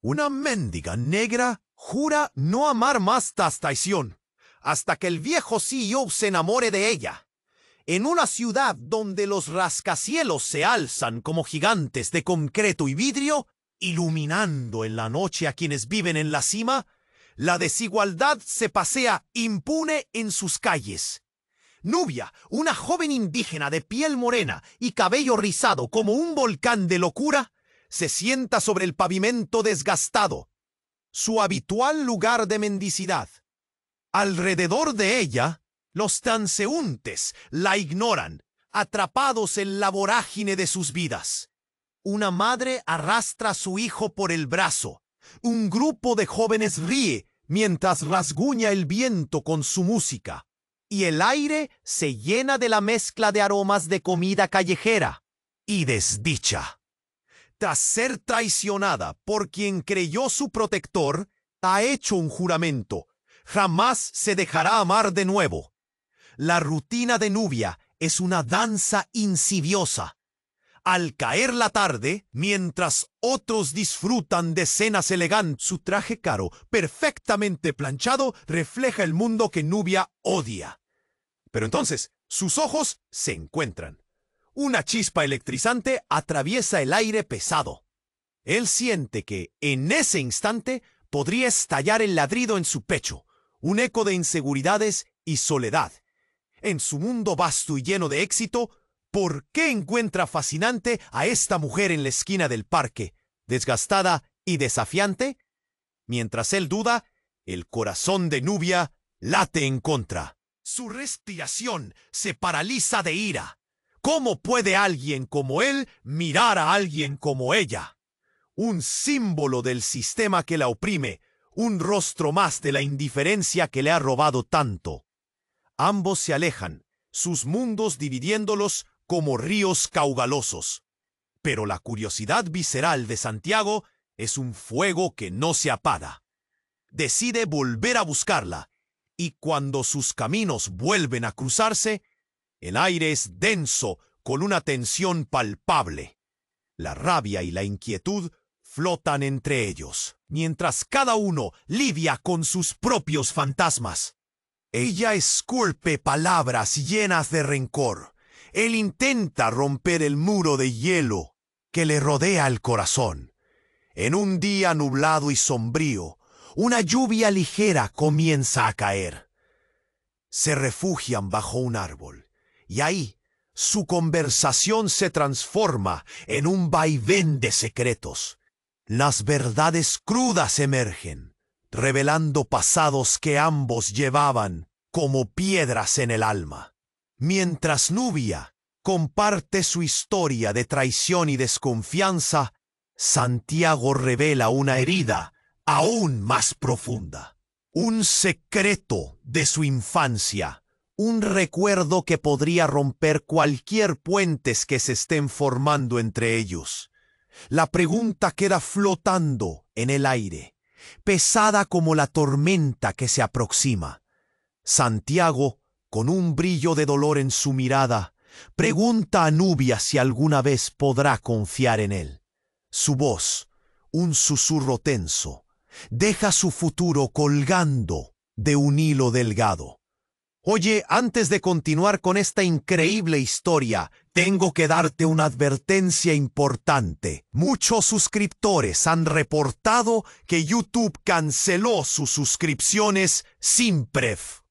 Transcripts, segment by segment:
Una mendiga negra jura no amar más tras traición, hasta que el viejo CEO se enamore de ella. En una ciudad donde los rascacielos se alzan como gigantes de concreto y vidrio, iluminando en la noche a quienes viven en la cima, la desigualdad se pasea impune en sus calles. Nubia, una joven indígena de piel morena y cabello rizado como un volcán de locura, se sienta sobre el pavimento desgastado, su habitual lugar de mendicidad. Alrededor de ella, los transeúntes la ignoran, atrapados en la vorágine de sus vidas. Una madre arrastra a su hijo por el brazo. Un grupo de jóvenes ríe mientras rasguña el viento con su música. Y el aire se llena de la mezcla de aromas de comida callejera y desdicha. Tras ser traicionada por quien creyó su protector, ha hecho un juramento: jamás se dejará amar de nuevo. La rutina de Nubia es una danza insidiosa. Al caer la tarde, mientras otros disfrutan de cenas elegantes, su traje caro, perfectamente planchado, refleja el mundo que Nubia odia. Pero entonces, sus ojos se encuentran. Una chispa electrizante atraviesa el aire pesado. Él siente que, en ese instante, podría estallar el ladrido en su pecho, un eco de inseguridades y soledad. En su mundo vasto y lleno de éxito, ¿por qué encuentra fascinante a esta mujer en la esquina del parque, desgastada y desafiante? Mientras él duda, el corazón de Nubia late en contra. Su respiración se paraliza de ira. ¿Cómo puede alguien como él mirar a alguien como ella? Un símbolo del sistema que la oprime, un rostro más de la indiferencia que le ha robado tanto. Ambos se alejan, sus mundos dividiéndolos como ríos caudalosos. Pero la curiosidad visceral de Santiago es un fuego que no se apaga. Decide volver a buscarla, y cuando sus caminos vuelven a cruzarse, el aire es denso con una tensión palpable. La rabia y la inquietud flotan entre ellos, mientras cada uno lidia con sus propios fantasmas. Ella esculpe palabras llenas de rencor. Él intenta romper el muro de hielo que le rodea el corazón. En un día nublado y sombrío, una lluvia ligera comienza a caer. Se refugian bajo un árbol, y ahí su conversación se transforma en un vaivén de secretos. Las verdades crudas emergen, revelando pasados que ambos llevaban como piedras en el alma. Mientras Nubia comparte su historia de traición y desconfianza, Santiago revela una herida aún más profunda. Un secreto de su infancia, un recuerdo que podría romper cualquier puentes que se estén formando entre ellos. La pregunta queda flotando en el aire, pesada como la tormenta que se aproxima. Santiago, con un brillo de dolor en su mirada, pregunta a Nubia si alguna vez podrá confiar en él. Su voz, un susurro tenso, deja su futuro colgando de un hilo delgado. Oye, antes de continuar con esta increíble historia, tengo que darte una advertencia importante. Muchos suscriptores han reportado que YouTube canceló sus suscripciones sin pref.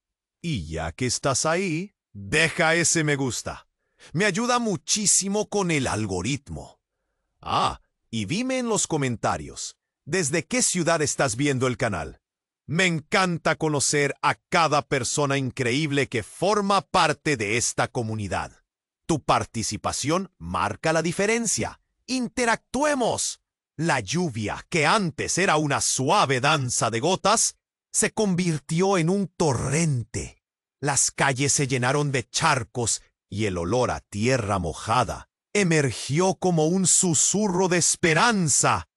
Y ya que estás ahí, deja ese me gusta. Me ayuda muchísimo con el algoritmo. Y dime en los comentarios, ¿desde qué ciudad estás viendo el canal? Me encanta conocer a cada persona increíble que forma parte de esta comunidad. Tu participación marca la diferencia. ¡Interactuemos! La lluvia, que antes era una suave danza de gotas, se convirtió en un torrente. Las calles se llenaron de charcos y el olor a tierra mojada emergió como un susurro de esperanza.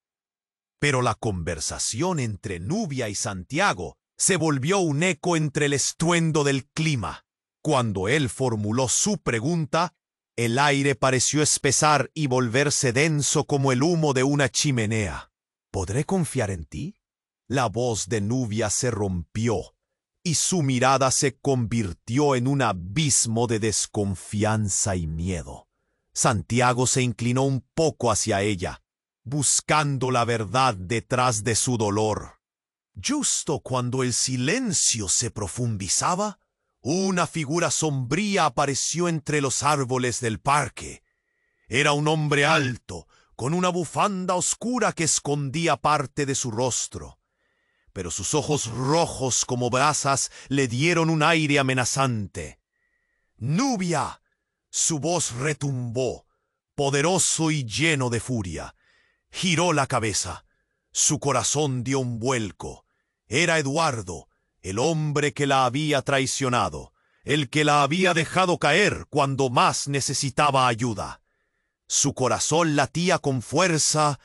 Pero la conversación entre Nubia y Santiago se volvió un eco entre el estruendo del clima. Cuando él formuló su pregunta, el aire pareció espesar y volverse denso como el humo de una chimenea. ¿Podré confiar en ti? La voz de Nubia se rompió y su mirada se convirtió en un abismo de desconfianza y miedo. Santiago se inclinó un poco hacia ella, buscando la verdad detrás de su dolor. Justo cuando el silencio se profundizaba, una figura sombría apareció entre los árboles del parque. Era un hombre alto, con una bufanda oscura que escondía parte de su rostro. Pero sus ojos rojos como brasas le dieron un aire amenazante. ¡Nubia! Su voz retumbó, poderoso y lleno de furia. Giró la cabeza. Su corazón dio un vuelco. Era Eduardo, el hombre que la había traicionado, el que la había dejado caer cuando más necesitaba ayuda. Su corazón latía con fuerza,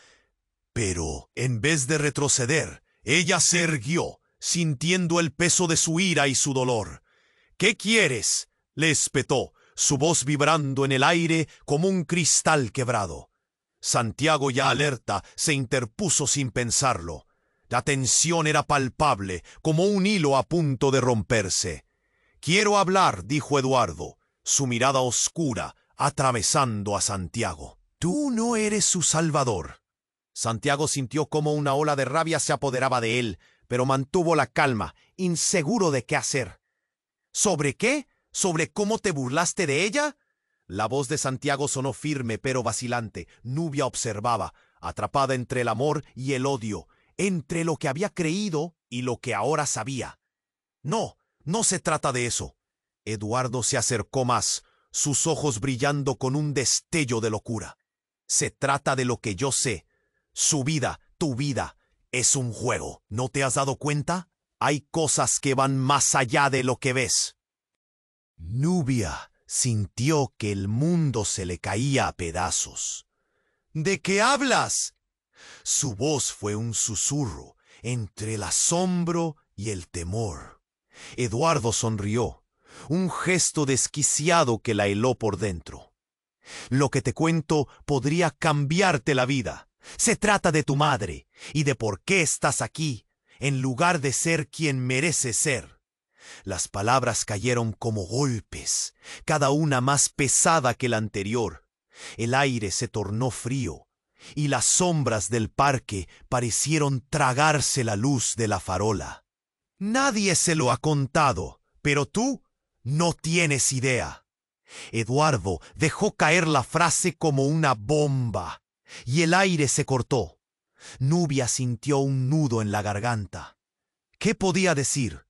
pero en vez de retroceder, ella se erguió, sintiendo el peso de su ira y su dolor. ¿Qué quieres?, le espetó, su voz vibrando en el aire como un cristal quebrado. Santiago, ya alerta, se interpuso sin pensarlo. La tensión era palpable, como un hilo a punto de romperse. «Quiero hablar», dijo Eduardo, su mirada oscura, atravesando a Santiago. «Tú no eres su salvador». Santiago sintió como una ola de rabia se apoderaba de él, pero mantuvo la calma, inseguro de qué hacer. ¿Sobre qué? ¿Sobre cómo te burlaste de ella? La voz de Santiago sonó firme pero vacilante. Nubia observaba, atrapada entre el amor y el odio, entre lo que había creído y lo que ahora sabía. No, no se trata de eso. Eduardo se acercó más, sus ojos brillando con un destello de locura. Se trata de lo que yo sé. Su vida, tu vida, es un juego. ¿No te has dado cuenta? Hay cosas que van más allá de lo que ves. Nubia sintió que el mundo se le caía a pedazos. ¿De qué hablas? Su voz fue un susurro entre el asombro y el temor. Eduardo sonrió, un gesto desquiciado que la heló por dentro. Lo que te cuento podría cambiarte la vida. Se trata de tu madre y de por qué estás aquí, en lugar de ser quien mereces ser. Las palabras cayeron como golpes, cada una más pesada que la anterior. El aire se tornó frío, y las sombras del parque parecieron tragarse la luz de la farola. Nadie se lo ha contado, pero tú no tienes idea. Eduardo dejó caer la frase como una bomba, y el aire se cortó. Nubia sintió un nudo en la garganta. ¿Qué podía decir?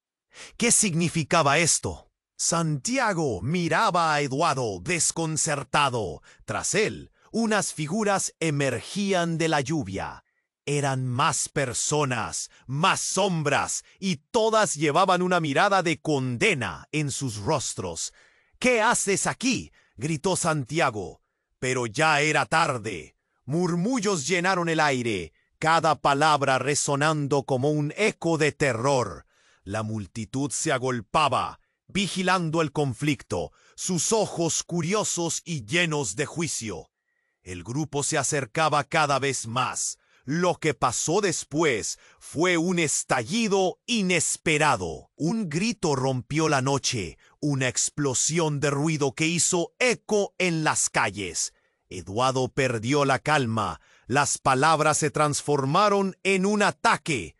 ¿Qué significaba esto? Santiago miraba a Eduardo desconcertado. Tras él, unas figuras emergían de la lluvia. Eran más personas, más sombras, y todas llevaban una mirada de condena en sus rostros. «¿Qué haces aquí?», gritó Santiago. Pero ya era tarde. Murmullos llenaron el aire, cada palabra resonando como un eco de terror. La multitud se agolpaba, vigilando el conflicto, sus ojos curiosos y llenos de juicio. El grupo se acercaba cada vez más. Lo que pasó después fue un estallido inesperado. Un grito rompió la noche, una explosión de ruido que hizo eco en las calles. Eduardo perdió la calma. Las palabras se transformaron en un ataque.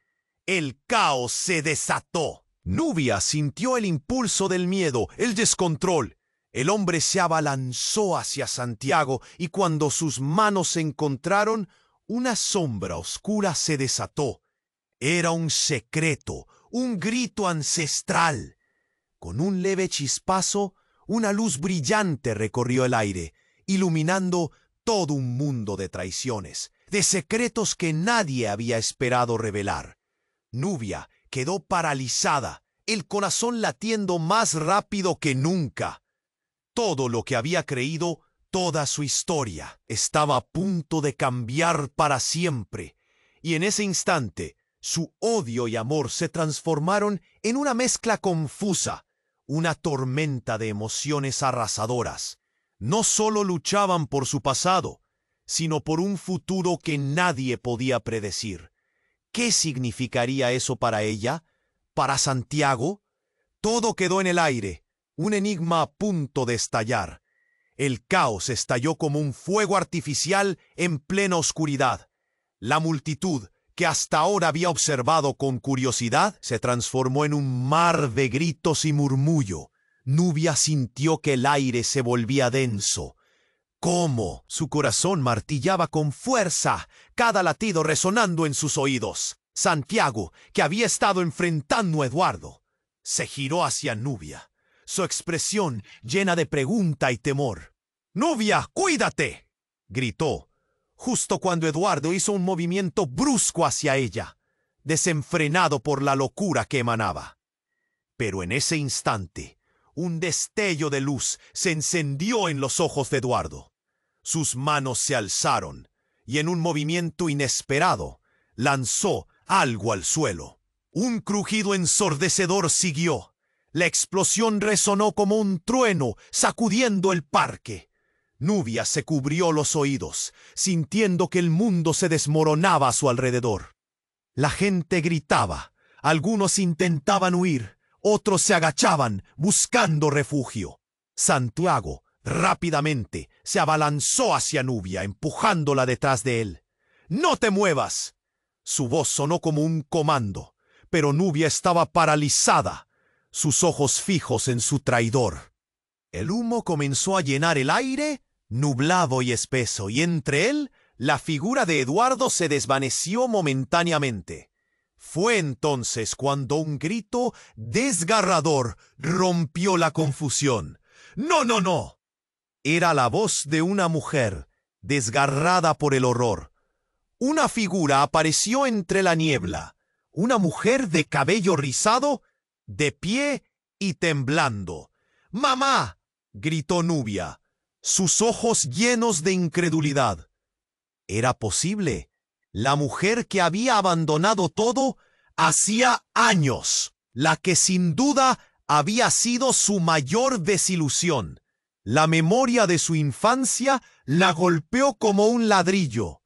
El caos se desató. Nubia sintió el impulso del miedo, el descontrol. El hombre se abalanzó hacia Santiago y cuando sus manos se encontraron, una sombra oscura se desató. Era un secreto, un grito ancestral. Con un leve chispazo, una luz brillante recorrió el aire, iluminando todo un mundo de traiciones, de secretos que nadie había esperado revelar. Nubia quedó paralizada, el corazón latiendo más rápido que nunca. Todo lo que había creído, toda su historia, estaba a punto de cambiar para siempre, y en ese instante su odio y amor se transformaron en una mezcla confusa, una tormenta de emociones arrasadoras. No solo luchaban por su pasado, sino por un futuro que nadie podía predecir. ¿Qué significaría eso para ella? ¿Para Santiago? Todo quedó en el aire, un enigma a punto de estallar. El caos estalló como un fuego artificial en plena oscuridad. La multitud, que hasta ahora había observado con curiosidad, se transformó en un mar de gritos y murmullo. Nubia sintió que el aire se volvía denso. ¿Cómo? Su corazón martillaba con fuerza, cada latido resonando en sus oídos. Santiago, que había estado enfrentando a Eduardo, se giró hacia Nubia, su expresión llena de pregunta y temor. «¡Nubia, cuídate!», gritó, justo cuando Eduardo hizo un movimiento brusco hacia ella, desenfrenado por la locura que emanaba. Pero en ese instante, un destello de luz se encendió en los ojos de Eduardo. Sus manos se alzaron y en un movimiento inesperado lanzó algo al suelo. Un crujido ensordecedor siguió. La explosión resonó como un trueno sacudiendo el parque. Nubia se cubrió los oídos, sintiendo que el mundo se desmoronaba a su alrededor. La gente gritaba, algunos intentaban huir, otros se agachaban buscando refugio. Santiago rápidamente se abalanzó hacia Nubia, empujándola detrás de él. «¡No te muevas!». Su voz sonó como un comando, pero Nubia estaba paralizada, sus ojos fijos en su traidor. El humo comenzó a llenar el aire, nublado y espeso, y entre él la figura de Eduardo se desvaneció momentáneamente. Fue entonces cuando un grito desgarrador rompió la confusión. «¡No, no, no!». Era la voz de una mujer, desgarrada por el horror. Una figura apareció entre la niebla, una mujer de cabello rizado, de pie y temblando. «¡Mamá!», gritó Nubia, sus ojos llenos de incredulidad. Era posible. La mujer que había abandonado todo hacía años, la que sin duda había sido su mayor desilusión. La memoria de su infancia la golpeó como un ladrillo.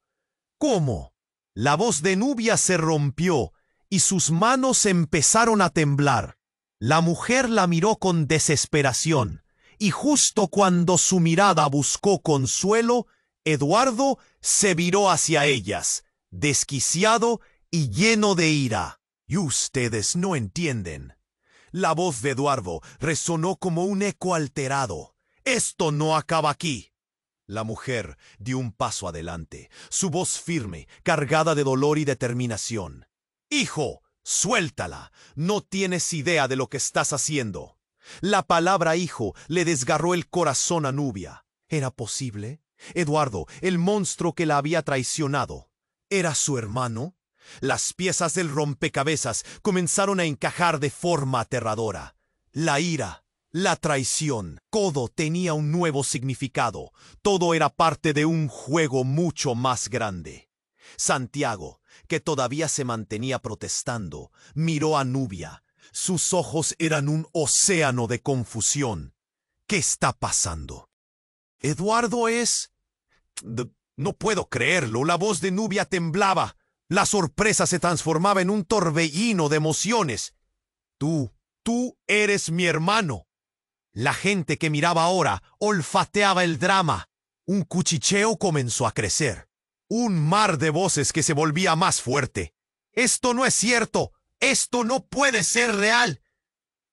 ¿Cómo? La voz de Nubia se rompió y sus manos empezaron a temblar. La mujer la miró con desesperación, y justo cuando su mirada buscó consuelo, Eduardo se viró hacia ellas, desquiciado y lleno de ira. «Y ustedes no entienden». La voz de Eduardo resonó como un eco alterado. «Esto no acaba aquí». La mujer dio un paso adelante, su voz firme, cargada de dolor y determinación. «Hijo, suéltala. No tienes idea de lo que estás haciendo». La palabra hijo le desgarró el corazón a Nubia. ¿Era posible? Eduardo, el monstruo que la había traicionado, ¿era su hermano? Las piezas del rompecabezas comenzaron a encajar de forma aterradora. La ira, la traición, todo tenía un nuevo significado. Todo era parte de un juego mucho más grande. Santiago, que todavía se mantenía protestando, miró a Nubia. Sus ojos eran un océano de confusión. ¿Qué está pasando? «Eduardo es...». No puedo creerlo. La voz de Nubia temblaba. La sorpresa se transformaba en un torbellino de emociones. Tú eres mi hermano». La gente que miraba ahora olfateaba el drama. Un cuchicheo comenzó a crecer. Un mar de voces que se volvía más fuerte. «¡Esto no es cierto! ¡Esto no puede ser real!».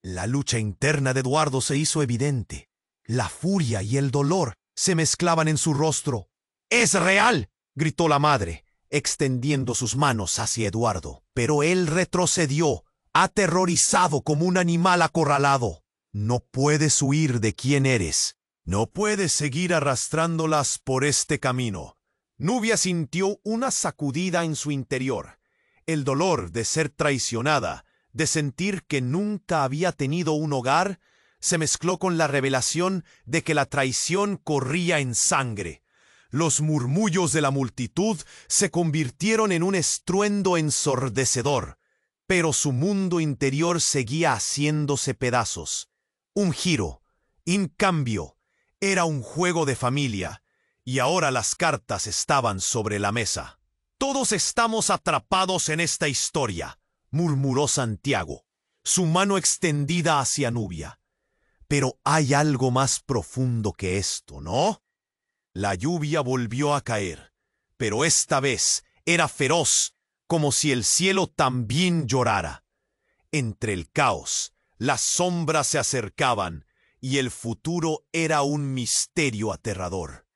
La lucha interna de Eduardo se hizo evidente. La furia y el dolor se mezclaban en su rostro. «¡Es real!», gritó la madre, extendiendo sus manos hacia Eduardo. Pero él retrocedió, aterrorizado como un animal acorralado. «No puedes huir de quién eres. No puedes seguir arrastrándolas por este camino». Nubia sintió una sacudida en su interior. El dolor de ser traicionada, de sentir que nunca había tenido un hogar, se mezcló con la revelación de que la traición corría en sangre. Los murmullos de la multitud se convirtieron en un estruendo ensordecedor, pero su mundo interior seguía haciéndose pedazos. Un giro, un cambio, era un juego de familia, y ahora las cartas estaban sobre la mesa. «Todos estamos atrapados en esta historia», murmuró Santiago, su mano extendida hacia Nubia. «Pero hay algo más profundo que esto, ¿no?» La lluvia volvió a caer, pero esta vez era feroz, como si el cielo también llorara. Entre el caos, las sombras se acercaban, y el futuro era un misterio aterrador.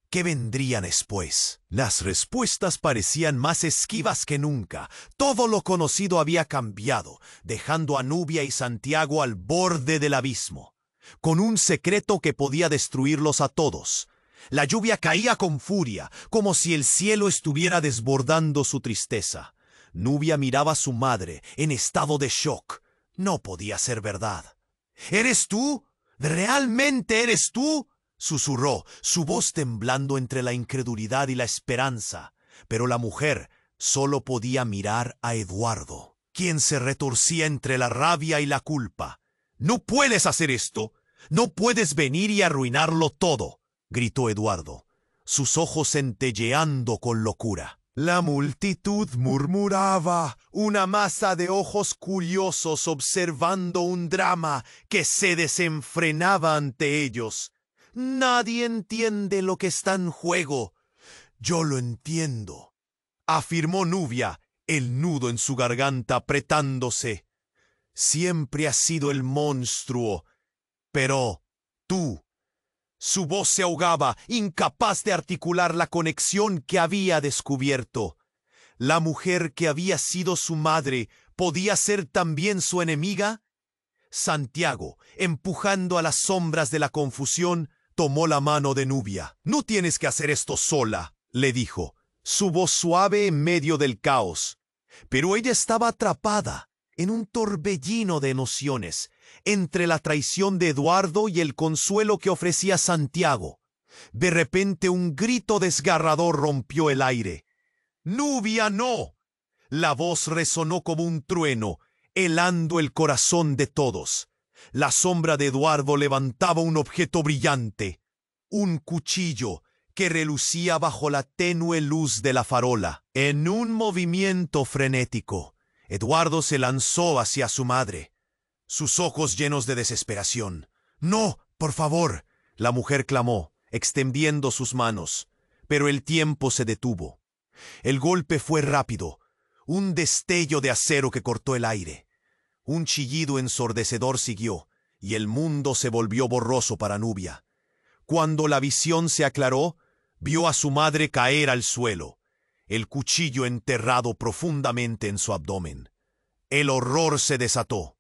¿Qué vendría después? Las respuestas parecían más esquivas que nunca. Todo lo conocido había cambiado, dejando a Nubia y Santiago al borde del abismo, con un secreto que podía destruirlos a todos. La lluvia caía con furia, como si el cielo estuviera desbordando su tristeza. Nubia miraba a su madre, en estado de shock. No podía ser verdad. «¿Eres tú? ¿Realmente eres tú?», susurró, su voz temblando entre la incredulidad y la esperanza. Pero la mujer solo podía mirar a Eduardo, quien se retorcía entre la rabia y la culpa. «No puedes hacer esto. No puedes venir y arruinarlo todo», gritó Eduardo, sus ojos centelleando con locura. La multitud murmuraba, una masa de ojos curiosos observando un drama que se desenfrenaba ante ellos. «Nadie entiende lo que está en juego». «Yo lo entiendo», afirmó Nubia, el nudo en su garganta apretándose. «Siempre has sido el monstruo, pero tú». Su voz se ahogaba, incapaz de articular la conexión que había descubierto. ¿La mujer que había sido su madre podía ser también su enemiga? Santiago, empujando a las sombras de la confusión, tomó la mano de Nubia. «No tienes que hacer esto sola», le dijo, su voz suave en medio del caos. Pero ella estaba atrapada en un torbellino de emociones, entre la traición de Eduardo y el consuelo que ofrecía Santiago. De repente un grito desgarrador rompió el aire. «¡Nubia, no!». La voz resonó como un trueno, helando el corazón de todos. La sombra de Eduardo levantaba un objeto brillante, un cuchillo que relucía bajo la tenue luz de la farola. En un movimiento frenético, Eduardo se lanzó hacia su madre, sus ojos llenos de desesperación. «No, por favor», la mujer clamó, extendiendo sus manos, pero el tiempo se detuvo. El golpe fue rápido, un destello de acero que cortó el aire. Un chillido ensordecedor siguió, y el mundo se volvió borroso para Nubia. Cuando la visión se aclaró, vio a su madre caer al suelo, el cuchillo enterrado profundamente en su abdomen. El horror se desató.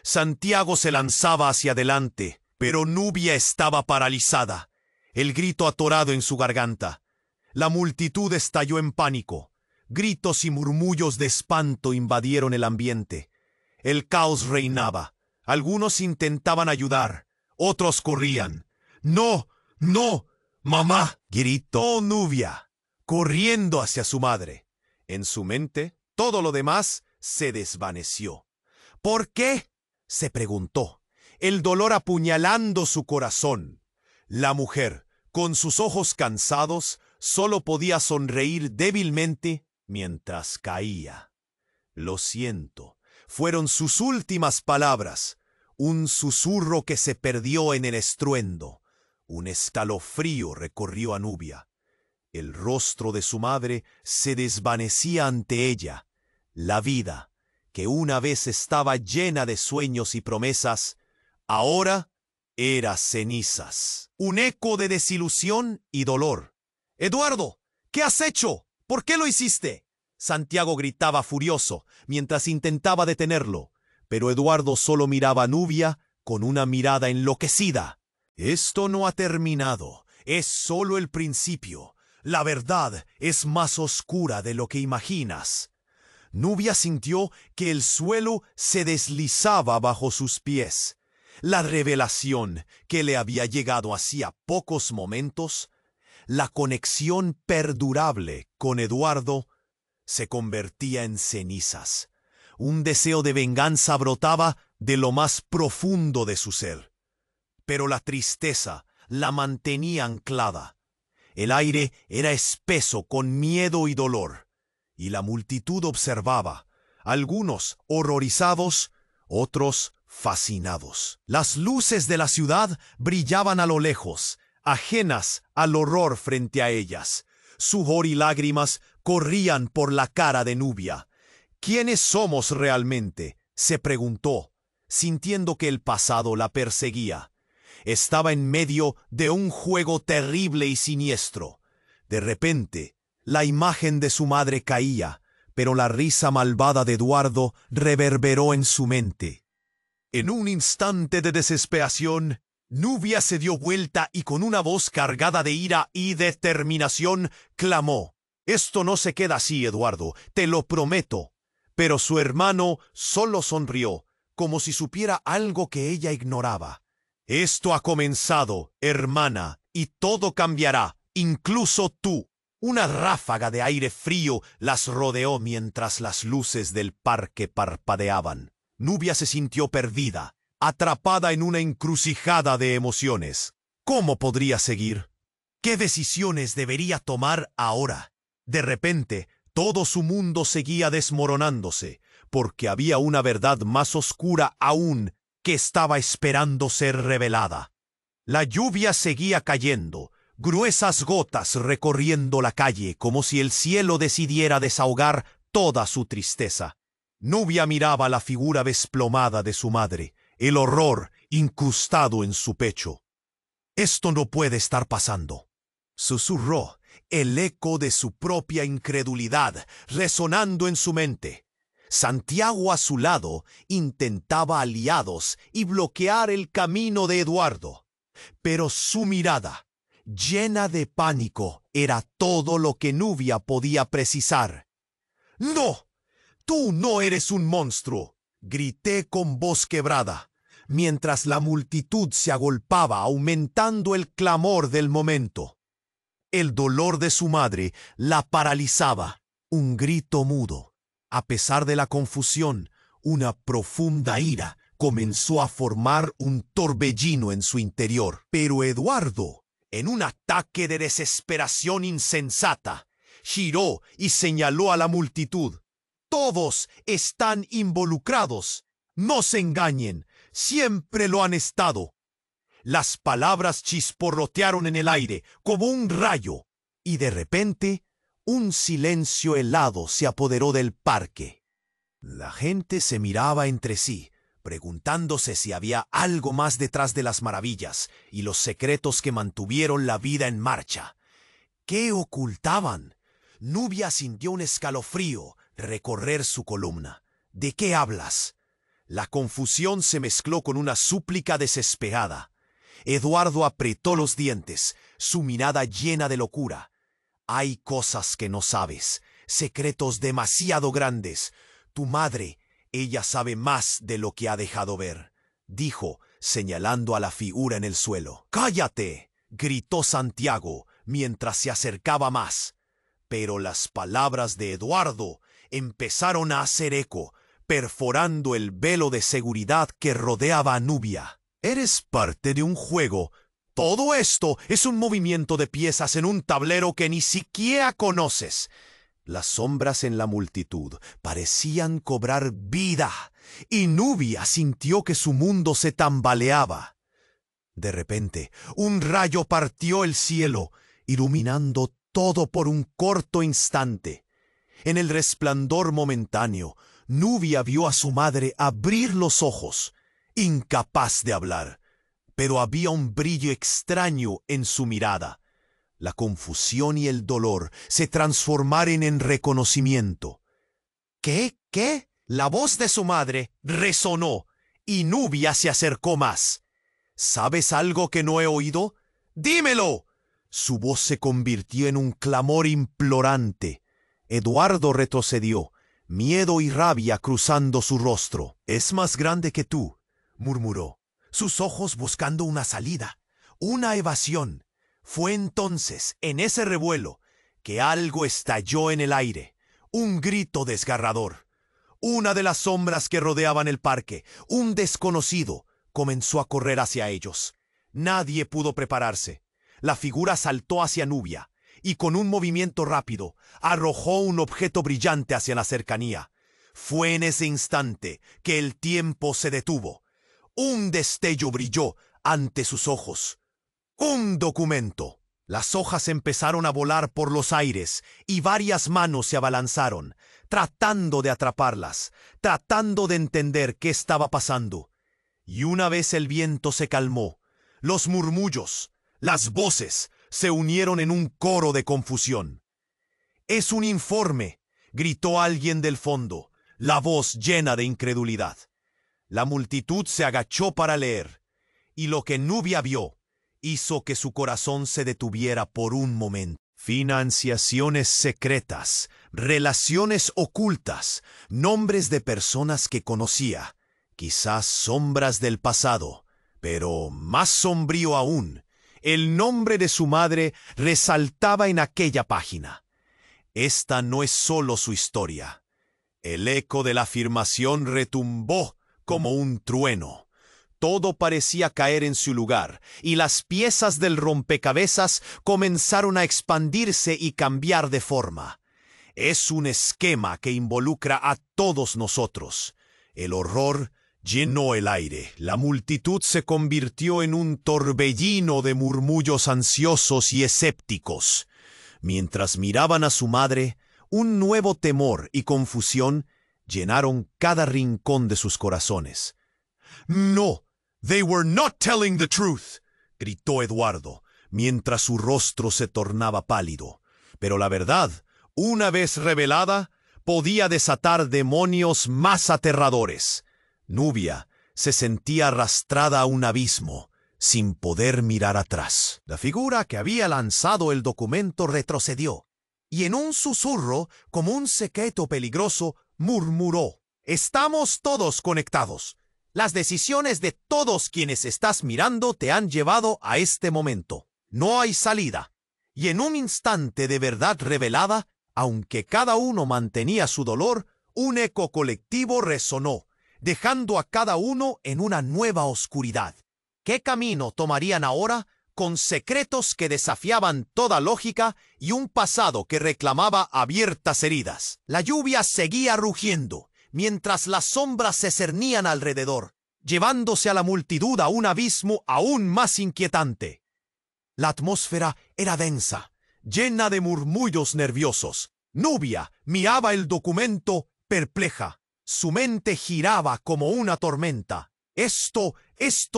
Santiago se lanzaba hacia adelante, pero Nubia estaba paralizada, el grito atorado en su garganta. La multitud estalló en pánico. Gritos y murmullos de espanto invadieron el ambiente. El caos reinaba. Algunos intentaban ayudar, otros corrían. «¡No! ¡No! ¡Mamá!», gritó Nubia, corriendo hacia su madre. En su mente, todo lo demás se desvaneció. «¿Por qué?», se preguntó, el dolor apuñalando su corazón. La mujer, con sus ojos cansados, solo podía sonreír débilmente mientras caía. «Lo siento», fueron sus últimas palabras, un susurro que se perdió en el estruendo. Un escalofrío recorrió a Nubia. El rostro de su madre se desvanecía ante ella. La vida, que una vez estaba llena de sueños y promesas, ahora era cenizas. Un eco de desilusión y dolor. «Eduardo, ¿qué has hecho? ¿Por qué lo hiciste?», Santiago gritaba furioso, mientras intentaba detenerlo. Pero Eduardo solo miraba a Nubia con una mirada enloquecida. «Esto no ha terminado. Es solo el principio. La verdad es más oscura de lo que imaginas». Nubia sintió que el suelo se deslizaba bajo sus pies. La revelación que le había llegado hacía pocos momentos, la conexión perdurable con Eduardo, se convertía en cenizas. Un deseo de venganza brotaba de lo más profundo de su ser. Pero la tristeza la mantenía anclada. El aire era espeso con miedo y dolor, y la multitud observaba, algunos horrorizados, otros fascinados. Las luces de la ciudad brillaban a lo lejos, ajenas al horror frente a ellas. Sudor y lágrimas corrían por la cara de Nubia. ¿Quiénes somos realmente?, se preguntó, sintiendo que el pasado la perseguía. Estaba en medio de un juego terrible y siniestro. De repente, la imagen de su madre caía, pero la risa malvada de Eduardo reverberó en su mente. En un instante de desesperación, Nubia se dio vuelta y con una voz cargada de ira y determinación clamó: «Esto no se queda así, Eduardo, te lo prometo». Pero su hermano solo sonrió, como si supiera algo que ella ignoraba. «Esto ha comenzado, hermana, y todo cambiará, incluso tú». Una ráfaga de aire frío las rodeó mientras las luces del parque parpadeaban. Nubia se sintió perdida, atrapada en una encrucijada de emociones. ¿Cómo podría seguir? ¿Qué decisiones debería tomar ahora? De repente, todo su mundo seguía desmoronándose, porque había una verdad más oscura aún que estaba esperando ser revelada. La lluvia seguía cayendo, gruesas gotas recorriendo la calle como si el cielo decidiera desahogar toda su tristeza. Nubia miraba la figura desplomada de su madre, el horror incrustado en su pecho. «Esto no puede estar pasando», susurró, el eco de su propia incredulidad resonando en su mente. Santiago a su lado intentaba aliados y bloquear el camino de Eduardo, pero su mirada, llena de pánico, era todo lo que Nubia podía precisar. «¡No! ¡Tú no eres un monstruo!», grité con voz quebrada, mientras la multitud se agolpaba, aumentando el clamor del momento. El dolor de su madre la paralizaba, un grito mudo. A pesar de la confusión, una profunda ira comenzó a formar un torbellino en su interior. Pero Eduardo, en un ataque de desesperación insensata, giró y señaló a la multitud. «Todos están involucrados. No se engañen, siempre lo han estado». Las palabras chisporrotearon en el aire como un rayo, y de repente un silencio helado se apoderó del parque. La gente se miraba entre sí, preguntándose si había algo más detrás de las maravillas y los secretos que mantuvieron la vida en marcha. ¿Qué ocultaban? Nubia sintió un escalofrío recorrer su columna. ¿De qué hablas? La confusión se mezcló con una súplica desesperada. Eduardo apretó los dientes, su mirada llena de locura. «Hay cosas que no sabes, secretos demasiado grandes. Tu madre, ella sabe más de lo que ha dejado ver», dijo, señalando a la figura en el suelo. «¡Cállate!», gritó Santiago mientras se acercaba más. Pero las palabras de Eduardo empezaron a hacer eco, perforando el velo de seguridad que rodeaba a Nubia. «Eres parte de un juego. Todo esto es un movimiento de piezas en un tablero que ni siquiera conoces». Las sombras en la multitud parecían cobrar vida, y Nubia sintió que su mundo se tambaleaba. De repente, un rayo partió el cielo, iluminando todo por un corto instante. En el resplandor momentáneo, Nubia vio a su madre abrir los ojos, incapaz de hablar, pero había un brillo extraño en su mirada. La confusión y el dolor se transformaron en reconocimiento. ¿Qué? La voz de su madre resonó, y Nubia se acercó más. «¿Sabes algo que no he oído? ¡Dímelo!». Su voz se convirtió en un clamor implorante. Eduardo retrocedió, miedo y rabia cruzando su rostro. «Es más grande que tú», murmuró, sus ojos buscando una salida, una evasión. Fue entonces, en ese revuelo, que algo estalló en el aire, un grito desgarrador. Una de las sombras que rodeaban el parque, un desconocido, comenzó a correr hacia ellos. Nadie pudo prepararse. La figura saltó hacia Nubia y con un movimiento rápido arrojó un objeto brillante hacia la cercanía. Fue en ese instante que el tiempo se detuvo. Un destello brilló ante sus ojos. ¡Un documento! Las hojas empezaron a volar por los aires y varias manos se abalanzaron, tratando de atraparlas, tratando de entender qué estaba pasando. Y una vez el viento se calmó, los murmullos, las voces, se unieron en un coro de confusión. «Es un informe», gritó alguien del fondo, la voz llena de incredulidad. La multitud se agachó para leer, y lo que Nubia vio hizo que su corazón se detuviera por un momento. Financiaciones secretas, relaciones ocultas, nombres de personas que conocía, quizás sombras del pasado, pero más sombrío aún, el nombre de su madre resaltaba en aquella página. Esta no es solo su historia. El eco de la afirmación retumbó como un trueno. Todo parecía caer en su lugar, y las piezas del rompecabezas comenzaron a expandirse y cambiar de forma. Es un esquema que involucra a todos nosotros. El horror llenó el aire. La multitud se convirtió en un torbellino de murmullos ansiosos y escépticos. Mientras miraban a su madre, un nuevo temor y confusión llenaron cada rincón de sus corazones. «No, they were not telling the truth», gritó Eduardo, mientras su rostro se tornaba pálido. Pero la verdad, una vez revelada, podía desatar demonios más aterradores. Nubia se sentía arrastrada a un abismo, sin poder mirar atrás. La figura que había lanzado el documento retrocedió, y en un susurro, como un secreto peligroso, murmuró: «Estamos todos conectados. Las decisiones de todos quienes estás mirando te han llevado a este momento. No hay salida». Y en un instante de verdad revelada, aunque cada uno mantenía su dolor, un eco colectivo resonó, dejando a cada uno en una nueva oscuridad. ¿Qué camino tomarían ahora, con secretos que desafiaban toda lógica y un pasado que reclamaba abiertas heridas? La lluvia seguía rugiendo, mientras las sombras se cernían alrededor, llevándose a la multitud a un abismo aún más inquietante. La atmósfera era densa, llena de murmullos nerviosos. Nubia miraba el documento perpleja. Su mente giraba como una tormenta. Esto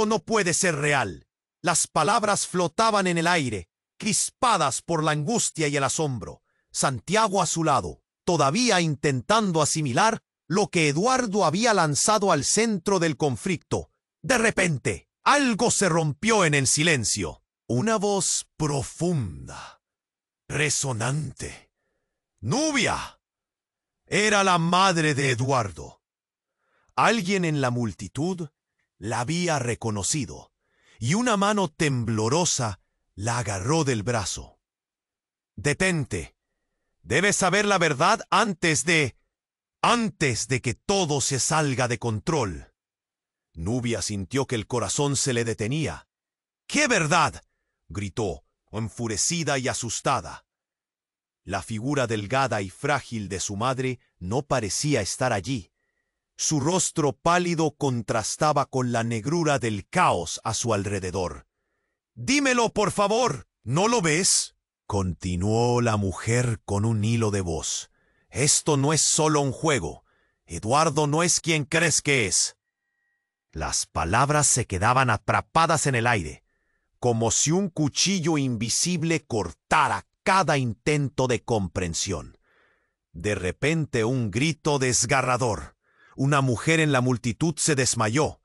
no puede ser real. Las palabras flotaban en el aire, crispadas por la angustia y el asombro. Santiago a su lado, todavía intentando asimilar lo que Eduardo había lanzado al centro del conflicto. De repente, algo se rompió en el silencio. Una voz profunda, resonante. ¡Nubia! Era la madre de Eduardo. Alguien en la multitud la había reconocido, y una mano temblorosa la agarró del brazo. «Detente. Debes saber la verdad antes de que todo se salga de control». Nubia sintió que el corazón se le detenía. «¿Qué verdad?», gritó, enfurecida y asustada. La figura delgada y frágil de su madre no parecía estar allí. Su rostro pálido contrastaba con la negrura del caos a su alrededor. «Dímelo, por favor. ¿No lo ves?», continuó la mujer con un hilo de voz. «Esto no es solo un juego. Eduardo no es quien crees que es». Las palabras se quedaban atrapadas en el aire, como si un cuchillo invisible cortara cada intento de comprensión. De repente, un grito desgarrador. Una mujer en la multitud se desmayó.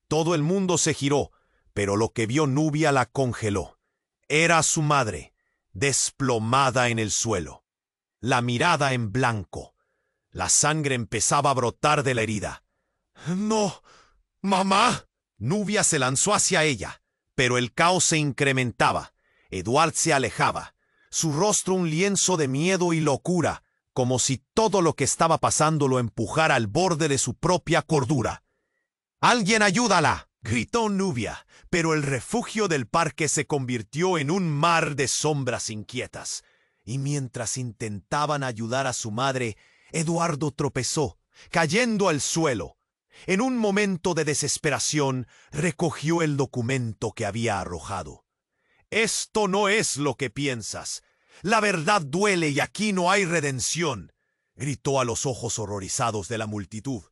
Todo el mundo se giró, pero lo que vio Nubia la congeló. Era su madre, desplomada en el suelo, la mirada en blanco. La sangre empezaba a brotar de la herida. «¡No! ¡Mamá!». Nubia se lanzó hacia ella, pero el caos se incrementaba. Eduard se alejaba, su rostro un lienzo de miedo y locura, como si todo lo que estaba pasando lo empujara al borde de su propia cordura. «¡Alguien ayúdala!», gritó Nubia, pero el refugio del parque se convirtió en un mar de sombras inquietas. Y mientras intentaban ayudar a su madre, Eduardo tropezó, cayendo al suelo. En un momento de desesperación, recogió el documento que había arrojado. «Esto no es lo que piensas. La verdad duele y aquí no hay redención», gritó a los ojos horrorizados de la multitud.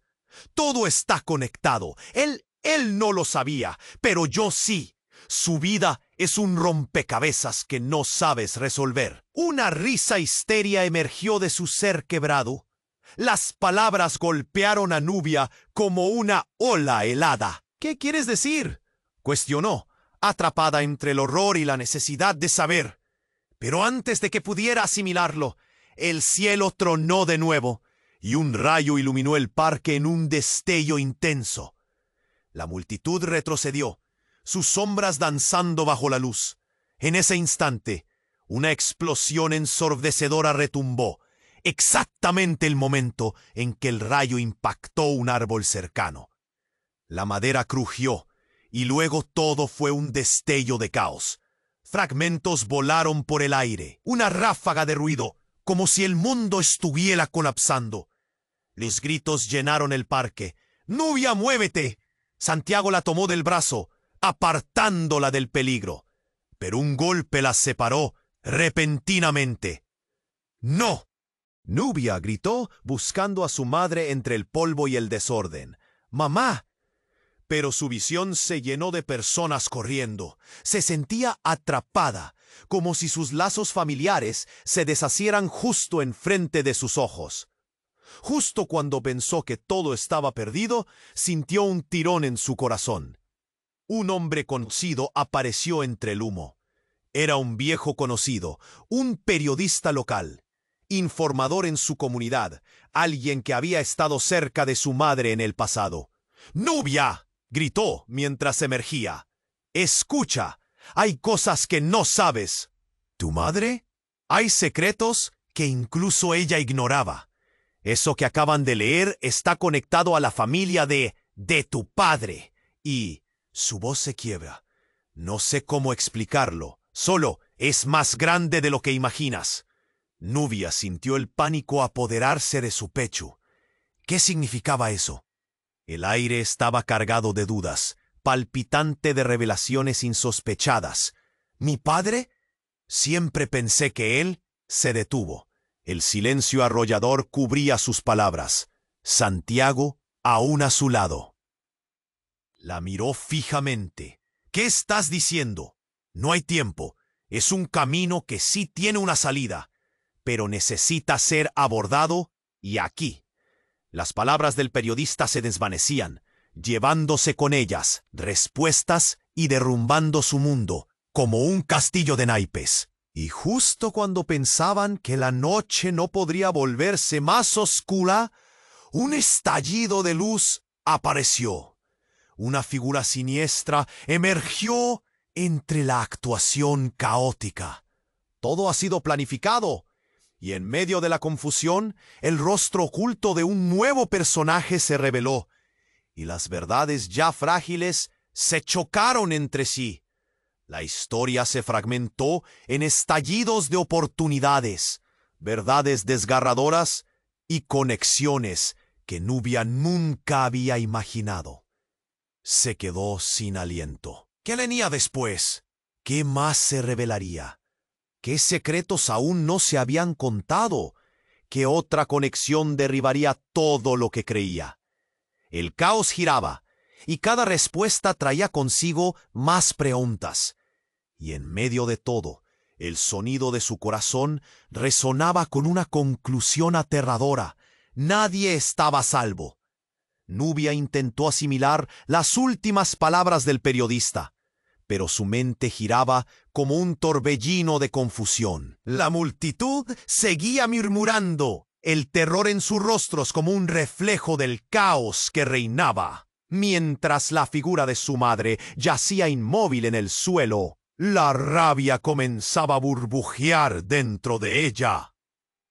«Todo está conectado. Él no lo sabía, pero yo sí. Su vida es un rompecabezas que no sabes resolver». Una risa histeria emergió de su ser quebrado. Las palabras golpearon a Nubia como una ola helada. «¿Qué quieres decir?», cuestionó, atrapada entre el horror y la necesidad de saber. Pero antes de que pudiera asimilarlo, el cielo tronó de nuevo, y un rayo iluminó el parque en un destello intenso. La multitud retrocedió, sus sombras danzando bajo la luz. En ese instante, una explosión ensordecedora retumbó, exactamente el momento en que el rayo impactó un árbol cercano. La madera crujió, y luego todo fue un destello de caos. Fragmentos volaron por el aire, una ráfaga de ruido, como si el mundo estuviera colapsando. Los gritos llenaron el parque. «¡Nubia, muévete!». Santiago la tomó del brazo, apartándola del peligro. Pero un golpe la separó repentinamente. «¡No!». Nubia gritó, buscando a su madre entre el polvo y el desorden. «¡Mamá!». Pero su visión se llenó de personas corriendo. Se sentía atrapada, como si sus lazos familiares se deshacieran justo enfrente de sus ojos. Justo cuando pensó que todo estaba perdido, sintió un tirón en su corazón. Un hombre conocido apareció entre el humo. Era un viejo conocido, un periodista local, informador en su comunidad, alguien que había estado cerca de su madre en el pasado. «¡Nubia!», gritó mientras emergía. «Escucha, hay cosas que no sabes». «¿Tu madre?». «Hay secretos que incluso ella ignoraba. Eso que acaban de leer está conectado a la familia de tu padre». Y su voz se quiebra. «No sé cómo explicarlo, solo es más grande de lo que imaginas». Nubia sintió el pánico apoderarse de su pecho. ¿Qué significaba eso? El aire estaba cargado de dudas, palpitante de revelaciones insospechadas. ¿Mi padre? Siempre pensé que él se detuvo. El silencio arrollador cubría sus palabras. Santiago, aún a su lado. La miró fijamente. «¿Qué estás diciendo? No hay tiempo. Es un camino que sí tiene una salida, pero necesita ser abordado y aquí». Las palabras del periodista se desvanecían, llevándose con ellas respuestas y derrumbando su mundo, como un castillo de naipes. Y justo cuando pensaban que la noche no podría volverse más oscura, un estallido de luz apareció. Una figura siniestra emergió entre la actuación caótica. Todo ha sido planificado. Y en medio de la confusión, el rostro oculto de un nuevo personaje se reveló, y las verdades ya frágiles se chocaron entre sí. La historia se fragmentó en estallidos de oportunidades, verdades desgarradoras y conexiones que Nubia nunca había imaginado. Se quedó sin aliento. ¿Qué venía después? ¿Qué más se revelaría? ¿Qué secretos aún no se habían contado? ¿Qué otra conexión derribaría todo lo que creía? El caos giraba, y cada respuesta traía consigo más preguntas. Y en medio de todo, el sonido de su corazón resonaba con una conclusión aterradora. Nadie estaba a salvo. Nubia intentó asimilar las últimas palabras del periodista, pero su mente giraba como un torbellino de confusión. La multitud seguía murmurando, el terror en sus rostros como un reflejo del caos que reinaba. Mientras la figura de su madre yacía inmóvil en el suelo, la rabia comenzaba a burbujear dentro de ella.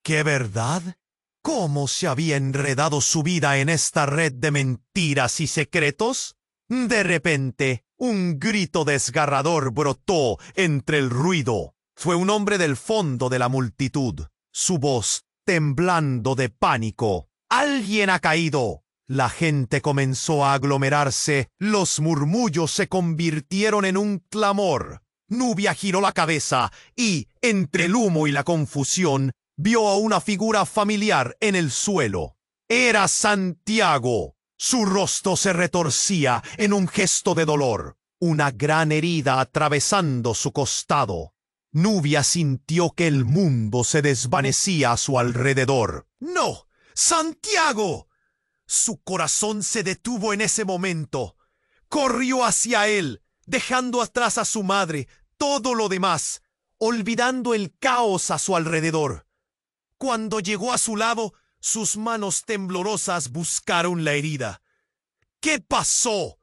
¿Qué verdad? ¿Cómo se había enredado su vida en esta red de mentiras y secretos? De repente, un grito desgarrador brotó entre el ruido. Fue un hombre del fondo de la multitud, su voz temblando de pánico. ¡Alguien ha caído! La gente comenzó a aglomerarse. Los murmullos se convirtieron en un clamor. Nubia giró la cabeza y, entre el humo y la confusión, vio a una figura familiar en el suelo. Era Santiago. Su rostro se retorcía en un gesto de dolor, una gran herida atravesando su costado. Nubia sintió que el mundo se desvanecía a su alrededor. ¡No! ¡Santiago! Su corazón se detuvo en ese momento. Corrió hacia él, dejando atrás a su madre, todo lo demás, olvidando el caos a su alrededor. Cuando llegó a su lado, sus manos temblorosas buscaron la herida. ¿Qué pasó?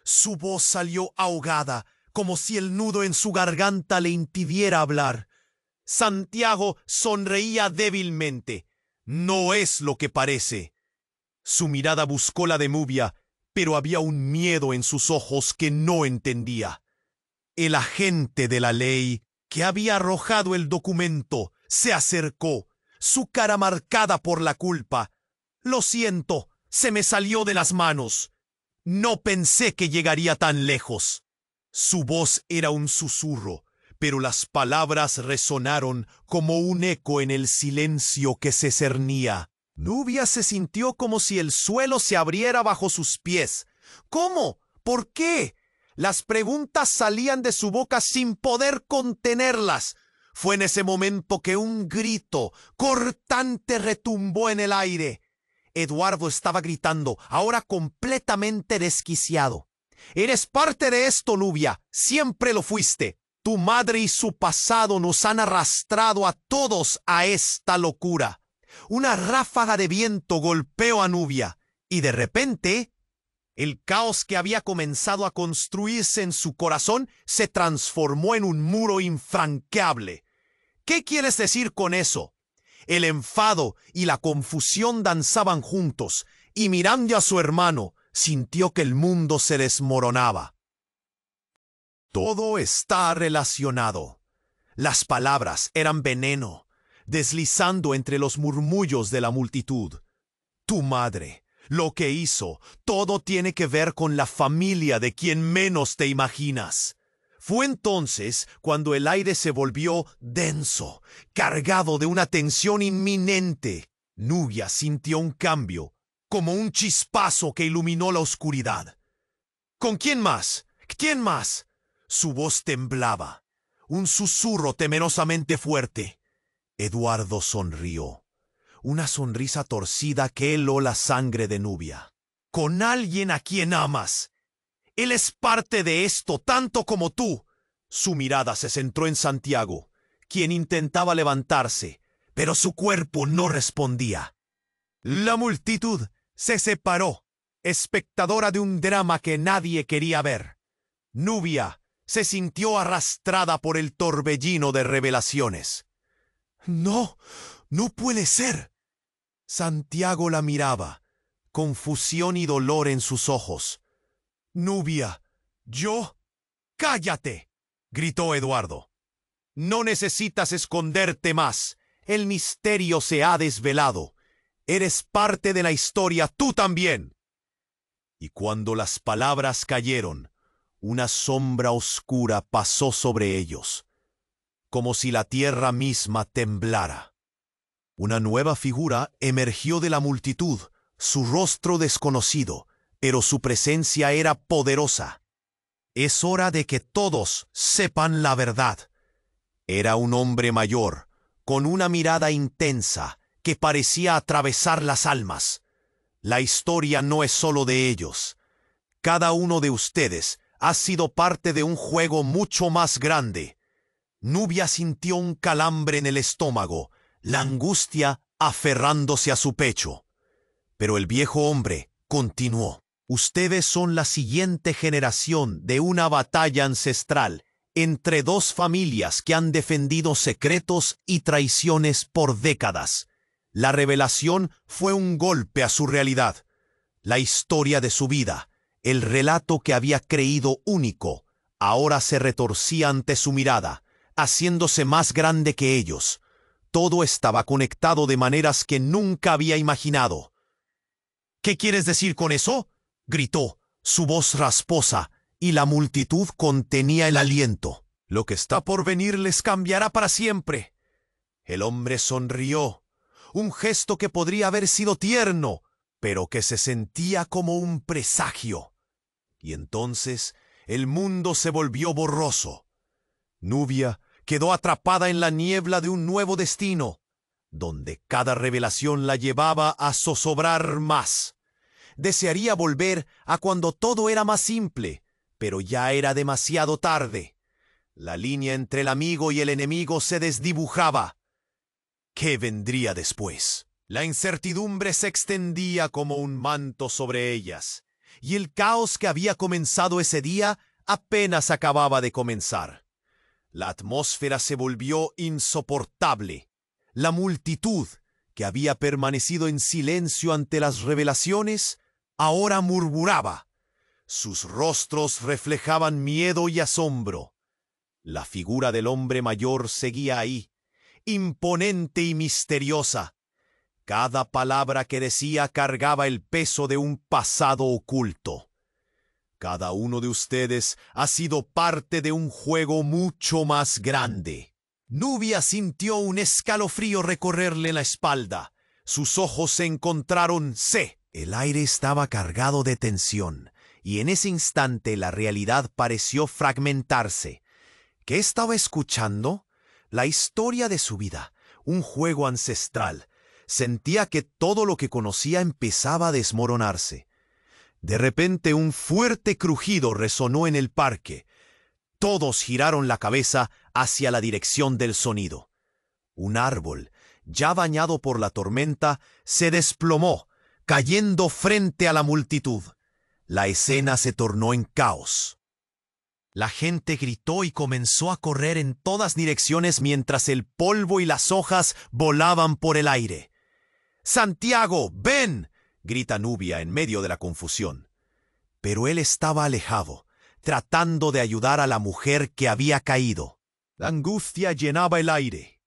Su voz salió ahogada, como si el nudo en su garganta le impidiera hablar. Santiago sonreía débilmente. No es lo que parece. Su mirada buscó la de Nubia, pero había un miedo en sus ojos que no entendía. El agente de la ley, que había arrojado el documento, se acercó, su cara marcada por la culpa. Lo siento, se me salió de las manos. No pensé que llegaría tan lejos. Su voz era un susurro, pero las palabras resonaron como un eco en el silencio que se cernía. Nubia se sintió como si el suelo se abriera bajo sus pies. ¿Cómo? ¿Por qué? Las preguntas salían de su boca sin poder contenerlas. Fue en ese momento que un grito cortante retumbó en el aire. Eduardo estaba gritando, ahora completamente desquiciado. «Eres parte de esto, Nubia. Siempre lo fuiste. Tu madre y su pasado nos han arrastrado a todos a esta locura». Una ráfaga de viento golpeó a Nubia, y de repente, el caos que había comenzado a construirse en su corazón se transformó en un muro infranqueable. ¿Qué quieres decir con eso? El enfado y la confusión danzaban juntos, y mirando a su hermano, sintió que el mundo se desmoronaba. Todo está relacionado. Las palabras eran veneno, deslizando entre los murmullos de la multitud. Tu madre, lo que hizo, todo tiene que ver con la familia de quien menos te imaginas. Fue entonces cuando el aire se volvió denso, cargado de una tensión inminente. Nubia sintió un cambio, como un chispazo que iluminó la oscuridad. ¿Con quién más? ¿Quién más? Su voz temblaba, un susurro temerosamente fuerte. Eduardo sonrió, una sonrisa torcida que heló la sangre de Nubia. Con alguien a quien amas. Él es parte de esto tanto como tú. Su mirada se centró en Santiago, quien intentaba levantarse, pero su cuerpo no respondía. La multitud se separó, espectadora de un drama que nadie quería ver. Nubia se sintió arrastrada por el torbellino de revelaciones. «No, no puede ser». Santiago la miraba, confusión y dolor en sus ojos. «Nubia, ¿yo? ¡Cállate!», gritó Eduardo. «No necesitas esconderte más. El misterio se ha desvelado. Eres parte de la historia, tú también». Y cuando las palabras cayeron, una sombra oscura pasó sobre ellos, como si la tierra misma temblara. Una nueva figura emergió de la multitud, su rostro desconocido, pero su presencia era poderosa. Es hora de que todos sepan la verdad. Era un hombre mayor, con una mirada intensa que parecía atravesar las almas. La historia no es solo de ellos. Cada uno de ustedes ha sido parte de un juego mucho más grande. Nubia sintió un calambre en el estómago, la angustia aferrándose a su pecho. Pero el viejo hombre continuó. Ustedes son la siguiente generación de una batalla ancestral entre dos familias que han defendido secretos y traiciones por décadas. La revelación fue un golpe a su realidad. La historia de su vida, El relato que había creído único ahora se retorcía ante su mirada, haciéndose más grande que ellos. Todo estaba conectado de maneras que nunca había imaginado. «¿Qué quieres decir con eso?», gritó, su voz rasposa, y la multitud contenía el aliento. «Lo que está por venir les cambiará para siempre». El hombre sonrió, un gesto que podría haber sido tierno, pero que se sentía como un presagio. Y entonces el mundo se volvió borroso. Nubia quedó atrapada en la niebla de un nuevo destino, donde cada revelación la llevaba a zozobrar más. Desearía volver a cuando todo era más simple, pero ya era demasiado tarde. La línea entre el amigo y el enemigo se desdibujaba. ¿Qué vendría después? La incertidumbre se extendía como un manto sobre ellas, y el caos que había comenzado ese día apenas acababa de comenzar. La atmósfera se volvió insoportable. La multitud, que había permanecido en silencio ante las revelaciones, ahora murmuraba. Sus rostros reflejaban miedo y asombro. La figura del hombre mayor seguía ahí, imponente y misteriosa. Cada palabra que decía cargaba el peso de un pasado oculto. Cada uno de ustedes ha sido parte de un juego mucho más grande. Nubia sintió un escalofrío recorrerle la espalda. Sus ojos se encontraron. El aire estaba cargado de tensión, y en ese instante la realidad pareció fragmentarse. ¿Qué estaba escuchando? La historia de su vida, un juego ancestral. Sentía que todo lo que conocía empezaba a desmoronarse. De repente un fuerte crujido resonó en el parque. Todos giraron la cabeza hacia la dirección del sonido. Un árbol, ya bañado por la tormenta, se desplomó, cayendo frente a la multitud. La escena se tornó en caos. La gente gritó y comenzó a correr en todas direcciones mientras el polvo y las hojas volaban por el aire. «¡Santiago, ven!», grita Nubia en medio de la confusión. Pero él estaba alejado, tratando de ayudar a la mujer que había caído. La angustia llenaba el aire.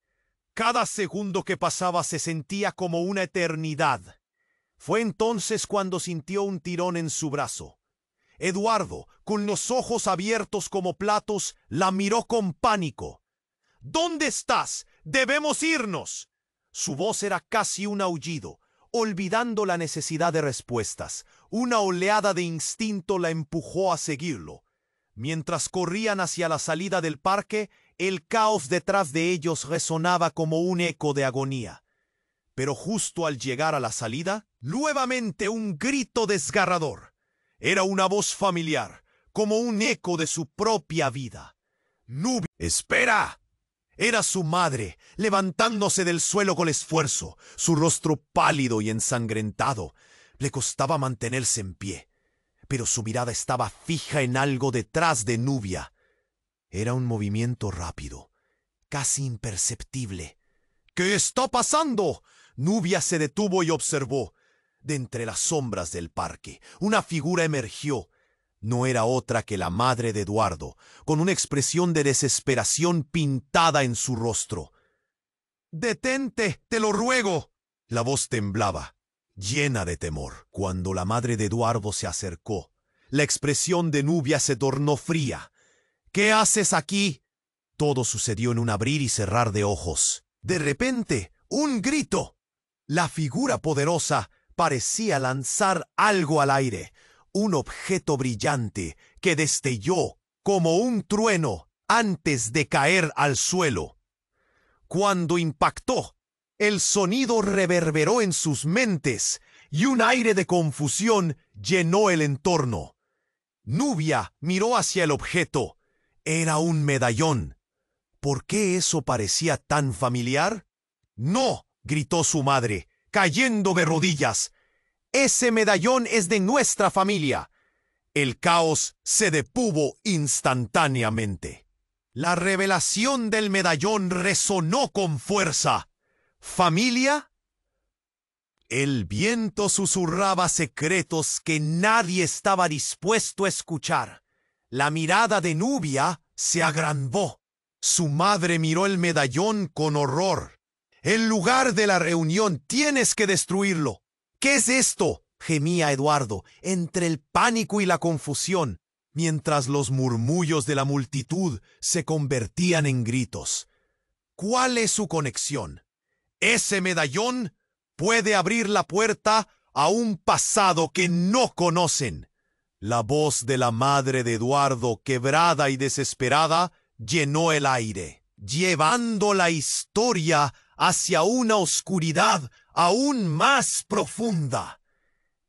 Cada segundo que pasaba se sentía como una eternidad. Fue entonces cuando sintió un tirón en su brazo. Eduardo, con los ojos abiertos como platos, la miró con pánico. «¿Dónde estás? ¡Debemos irnos!». Su voz era casi un aullido. Olvidando la necesidad de respuestas, una oleada de instinto la empujó a seguirlo. Mientras corrían hacia la salida del parque, el caos detrás de ellos resonaba como un eco de agonía. Pero justo al llegar a la salida, nuevamente un grito desgarrador. Era una voz familiar, como un eco de su propia vida. «¡Nubia! ¡Espera!». Era su madre, levantándose del suelo con esfuerzo, su rostro pálido y ensangrentado. Le costaba mantenerse en pie, pero su mirada estaba fija en algo detrás de Nubia. Era un movimiento rápido, casi imperceptible. «¿Qué está pasando?». Nubia se detuvo y observó. De entre las sombras del parque, una figura emergió. No era otra que la madre de Eduardo, con una expresión de desesperación pintada en su rostro. «¡Detente, te lo ruego!». La voz temblaba, llena de temor. Cuando la madre de Eduardo se acercó, la expresión de Nubia se tornó fría. «¿Qué haces aquí?». Todo sucedió en un abrir y cerrar de ojos. De repente, un grito. La figura poderosa parecía lanzar algo al aire. Un objeto brillante que destelló como un trueno antes de caer al suelo. Cuando impactó, el sonido reverberó en sus mentes y un aire de confusión llenó el entorno. Nubia miró hacia el objeto. Era un medallón. ¿Por qué eso parecía tan familiar? «¡No!», gritó su madre, cayendo de rodillas. «Ese medallón es de nuestra familia». El caos se detuvo instantáneamente. La revelación del medallón resonó con fuerza. «¿Familia?». El viento susurraba secretos que nadie estaba dispuesto a escuchar. La mirada de Nubia se agrandó. Su madre miró el medallón con horror. El lugar de la reunión tienes que destruirlo. ¿Qué es esto?, gemía Eduardo, entre el pánico y la confusión, mientras los murmullos de la multitud se convertían en gritos. ¿Cuál es su conexión? Ese medallón puede abrir la puerta a un pasado que no conocen. La voz de la madre de Eduardo, quebrada y desesperada, llenó el aire, llevando la historia hacia una oscuridad aún más profunda.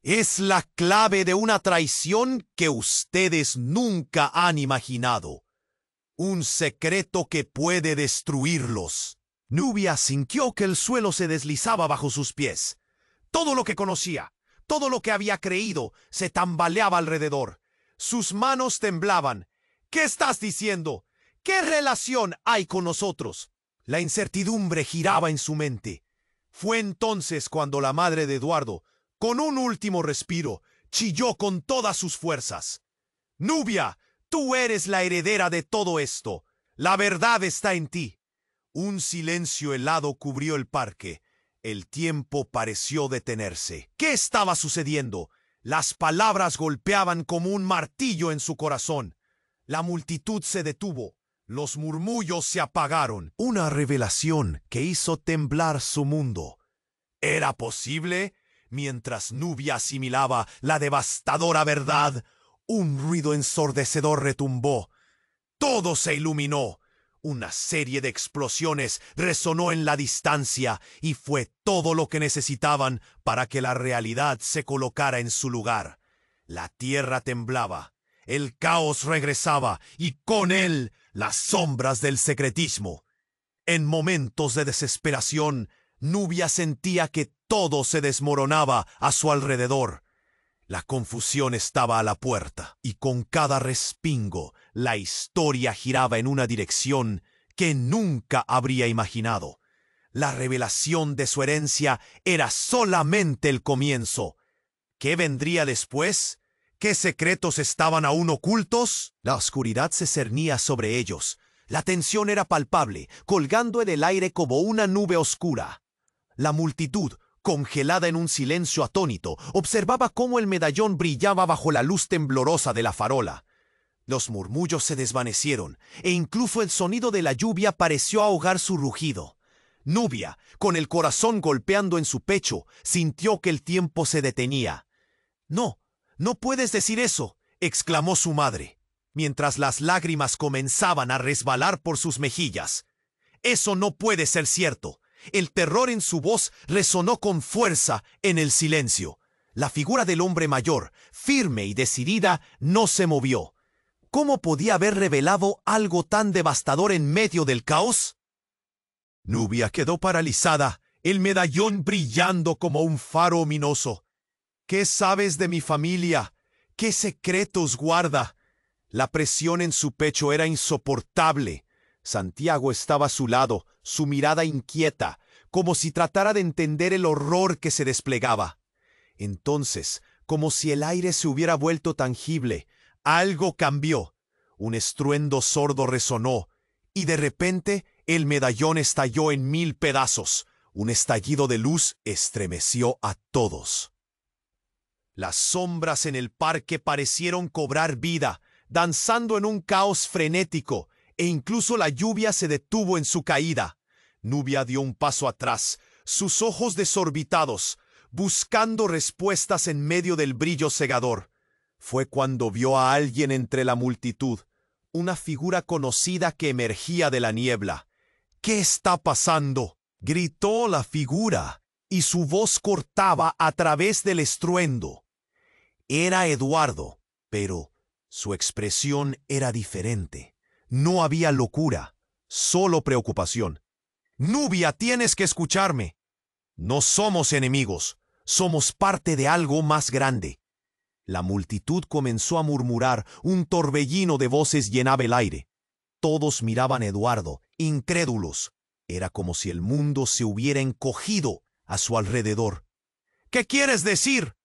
Es la clave de una traición que ustedes nunca han imaginado. Un secreto que puede destruirlos. Nubia sintió que el suelo se deslizaba bajo sus pies. Todo lo que conocía, todo lo que había creído, se tambaleaba alrededor. Sus manos temblaban. ¿Qué estás diciendo? ¿Qué relación hay con nosotros? La incertidumbre giraba en su mente. Fue entonces cuando la madre de Eduardo, con un último respiro, chilló con todas sus fuerzas. «Nubia, tú eres la heredera de todo esto. La verdad está en ti». Un silencio helado cubrió el parque. El tiempo pareció detenerse. ¿Qué estaba sucediendo? Las palabras golpeaban como un martillo en su corazón. La multitud se detuvo. Los murmullos se apagaron. Una revelación que hizo temblar su mundo. ¿Era posible? Mientras Nubia asimilaba la devastadora verdad, un ruido ensordecedor retumbó. Todo se iluminó. Una serie de explosiones resonó en la distancia y fue todo lo que necesitaban para que la realidad se colocara en su lugar. La tierra temblaba, el caos regresaba y con él las sombras del secretismo. En momentos de desesperación, Nubia sentía que todo se desmoronaba a su alrededor. La confusión estaba a la puerta, y con cada respingo, la historia giraba en una dirección que nunca habría imaginado. La revelación de su herencia era solamente el comienzo. ¿Qué vendría después? ¿Qué secretos estaban aún ocultos? La oscuridad se cernía sobre ellos. La tensión era palpable, colgando en el aire como una nube oscura. La multitud, congelada en un silencio atónito, observaba cómo el medallón brillaba bajo la luz temblorosa de la farola. Los murmullos se desvanecieron, e incluso el sonido de la lluvia pareció ahogar su rugido. Nubia, con el corazón golpeando en su pecho, sintió que el tiempo se detenía. «No, no puedes decir eso», exclamó su madre, mientras las lágrimas comenzaban a resbalar por sus mejillas. «Eso no puede ser cierto». El terror en su voz resonó con fuerza en el silencio. La figura del hombre mayor, firme y decidida, no se movió. ¿Cómo podía haber revelado algo tan devastador en medio del caos? Nubia quedó paralizada, el medallón brillando como un faro ominoso. ¿Qué sabes de mi familia? ¿Qué secretos guarda? La presión en su pecho era insoportable. Santiago estaba a su lado, su mirada inquieta, como si tratara de entender el horror que se desplegaba. Entonces, como si el aire se hubiera vuelto tangible, algo cambió. Un estruendo sordo resonó, y de repente el medallón estalló en 1000 pedazos. Un estallido de luz estremeció a todos. Las sombras en el parque parecieron cobrar vida, danzando en un caos frenético, e incluso la lluvia se detuvo en su caída. Nubia dio un paso atrás, sus ojos desorbitados, buscando respuestas en medio del brillo cegador. Fue cuando vio a alguien entre la multitud, una figura conocida que emergía de la niebla. «¿Qué está pasando?», gritó la figura, y su voz cortaba a través del estruendo. Era Eduardo, pero su expresión era diferente. No había locura, solo preocupación. «Nubia, tienes que escucharme. No somos enemigos, somos parte de algo más grande». La multitud comenzó a murmurar, un torbellino de voces llenaba el aire. Todos miraban a Eduardo, incrédulos. Era como si el mundo se hubiera encogido a su alrededor. ¿Qué quieres decir?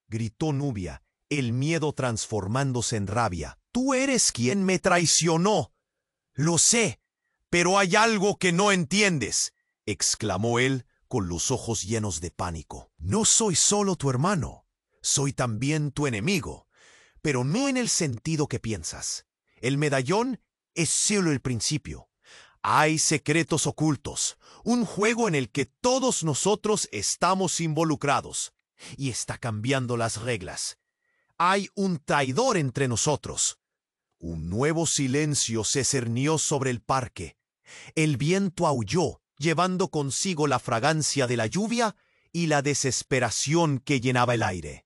Gritó Nubia, el miedo transformándose en rabia. Tú eres quien me traicionó. Lo sé, pero hay algo que no entiendes, exclamó él con los ojos llenos de pánico. No soy solo tu hermano, soy también tu enemigo, pero no en el sentido que piensas. El medallón es solo el principio. Hay secretos ocultos, un juego en el que todos nosotros estamos involucrados, y está cambiando las reglas. Hay un traidor entre nosotros. Un nuevo silencio se cernió sobre el parque. El viento aulló, llevando consigo la fragancia de la lluvia y la desesperación que llenaba el aire.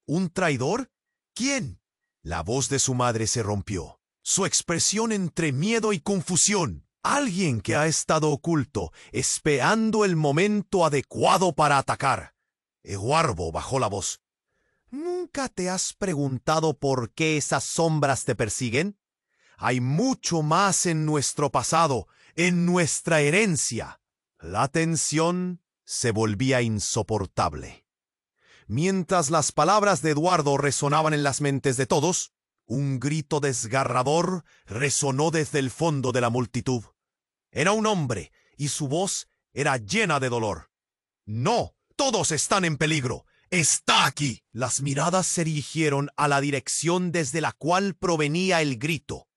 ¿Un traidor? ¿Quién? La voz de su madre se rompió, su expresión entre miedo y confusión. Alguien que ha estado oculto, esperando el momento adecuado para atacar. Eduardo bajó la voz. ¿Nunca te has preguntado por qué esas sombras te persiguen? Hay mucho más en nuestro pasado, en nuestra herencia. La tensión se volvía insoportable. Mientras las palabras de Eduardo resonaban en las mentes de todos, un grito desgarrador resonó desde el fondo de la multitud. Era un hombre, y su voz era llena de dolor. ¡No! ¡Todos están en peligro! ¡Está aquí! Las miradas se dirigieron a la dirección desde la cual provenía el grito.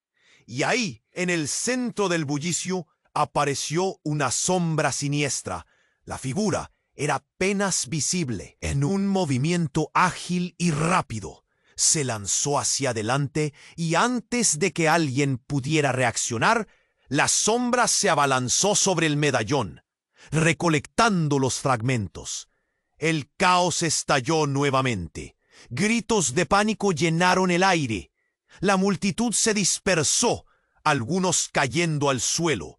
Y ahí, en el centro del bullicio, apareció una sombra siniestra. La figura era apenas visible. En un movimiento ágil y rápido, se lanzó hacia adelante y antes de que alguien pudiera reaccionar, la sombra se abalanzó sobre el medallón, recolectando los fragmentos. El caos estalló nuevamente. Gritos de pánico llenaron el aire. La multitud se dispersó, algunos cayendo al suelo,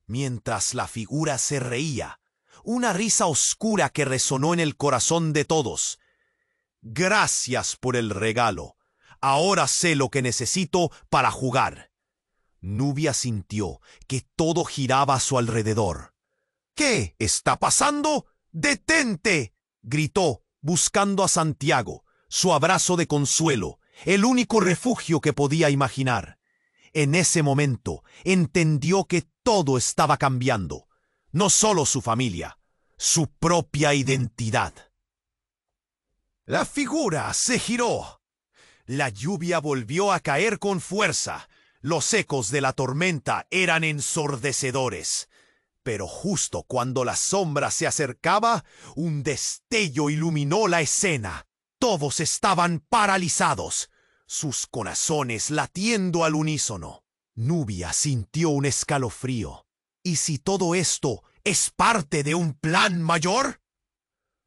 mientras la figura se reía, una risa oscura que resonó en el corazón de todos. Gracias por el regalo. Ahora sé lo que necesito para jugar. Nubia sintió que todo giraba a su alrededor. ¿Qué está pasando? ¡Detente!, gritó, buscando a Santiago, su abrazo de consuelo, el único refugio que podía imaginar. En ese momento entendió que todo estaba cambiando, no solo su familia, su propia identidad. La figura se giró. La lluvia volvió a caer con fuerza. Los ecos de la tormenta eran ensordecedores. Pero justo cuando la sombra se acercaba, un destello iluminó la escena. Todos estaban paralizados, sus corazones latiendo al unísono. Nubia sintió un escalofrío. ¿Y si todo esto es parte de un plan mayor?